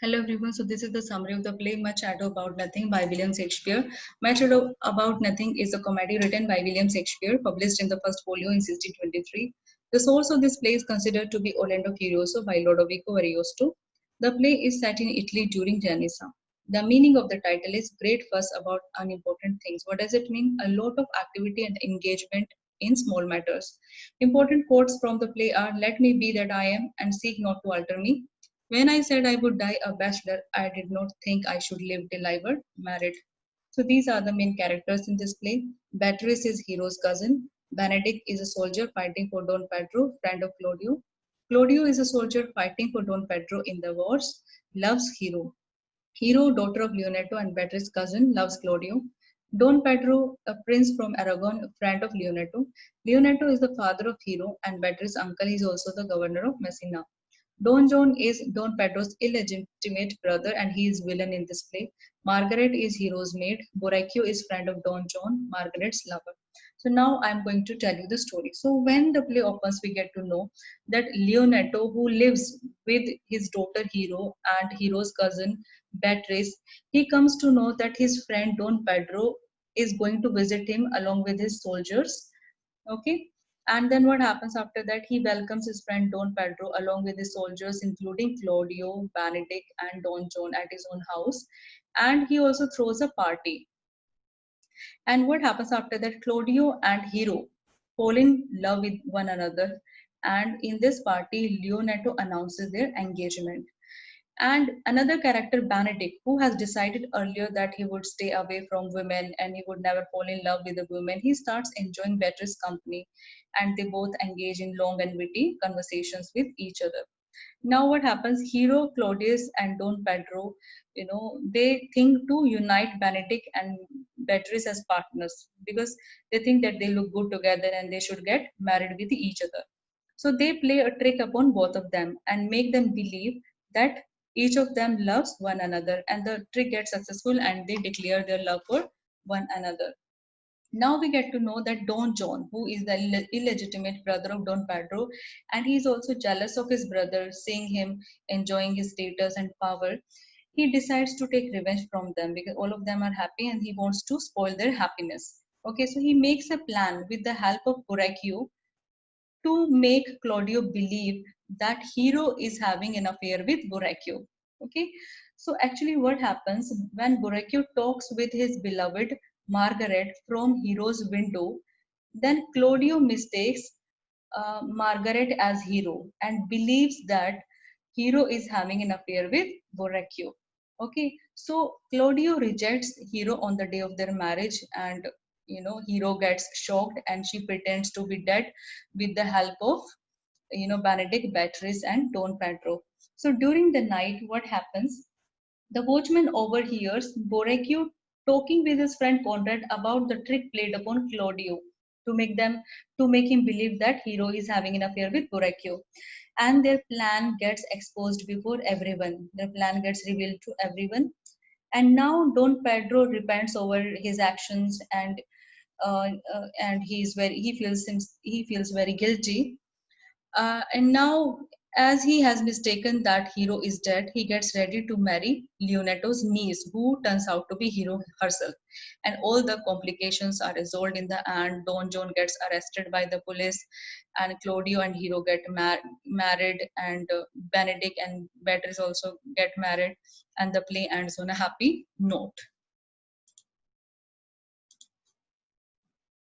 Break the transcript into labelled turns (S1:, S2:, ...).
S1: Hello everyone, so this is the summary of the play Much Ado About Nothing by William Shakespeare. Much Ado About Nothing is a comedy written by William Shakespeare, published in the first folio in 1623. The source of this play is considered to be Orlando Furioso by Lodovico Ariosto. The play is set in Italy during Renaissance. The meaning of the title is Great Fuss About Unimportant Things. What does it mean? A lot of activity and engagement in small matters. Important quotes from the play are Let me be that I am and seek not to alter me. When I said I would die a bachelor, I did not think I should live till I were married. So these are the main characters in this play. Beatrice is Hero's cousin. Benedict is a soldier fighting for Don Pedro, friend of Claudio. Claudio is a soldier fighting for Don Pedro in the wars, loves Hero. Hero, daughter of Leonato and Beatrice's cousin, loves Claudio. Don Pedro, a prince from Aragon, friend of Leonato. Leonato is the father of Hero, and Beatrice's uncle is also the governor of Messina. Don John is Don Pedro's illegitimate brother and he is villain in this play. Margaret is Hero's maid. Borachio is friend of Don John, Margaret's lover. So now I'm going to tell you the story. So when the play opens, we get to know that Leonato, who lives with his daughter Hero and Hero's cousin Beatrice, he comes to know that his friend Don Pedro is going to visit him along with his soldiers. Okay. And then what happens after that? He welcomes his friend Don Pedro along with his soldiers, including Claudio, Benedict, and Don John at his own house. And he also throws a party. And what happens after that? Claudio and Hero fall in love with one another. And in this party, Leonato announces their engagement. And another character, Benedict, who has decided earlier that he would stay away from women and he would never fall in love with a woman, he starts enjoying Beatrice's company and they both engage in long and witty conversations with each other. Now, what happens? Hero, Claudius, and Don Pedro, they think to unite Benedict and Beatrice as partners because they think that they look good together and they should get married with each other. So they play a trick upon both of them and make them believe that each of them loves one another, and the trick gets successful and they declare their love for one another. Now we get to know that Don John, who is the illegitimate brother of Don Pedro, and he is also jealous of his brother, seeing him enjoying his status and power. He decides to take revenge from them because all of them are happy and he wants to spoil their happiness. Okay, so he makes a plan with the help of Borachio to make Claudio believe that Hero is having an affair with Borachio. Okay, so actually, what happens when Borachio talks with his beloved Margaret from Hero's window, then Claudio mistakes Margaret as Hero and believes that Hero is having an affair with Borachio. Okay, so Claudio rejects Hero on the day of their marriage, and Hero gets shocked and she pretends to be dead with the help of Benedict, Beatrice, and Don Pedro. So during the night, what happens? The watchman overhears Borachio talking with his friend Conrad about the trick played upon Claudio to make him believe that Hero is having an affair with Borachio. And their plan gets exposed before everyone. Their plan gets revealed to everyone. And now Don Pedro repents over his actions and he feels very guilty and now, as he has mistaken that Hero is dead, he gets ready to marry Leonato's niece, who turns out to be Hero herself. And all the complications are resolved in the end. Don John gets arrested by the police, and Claudio and Hero get married, and Benedict and Beatrice also get married, and the play ends on a happy note.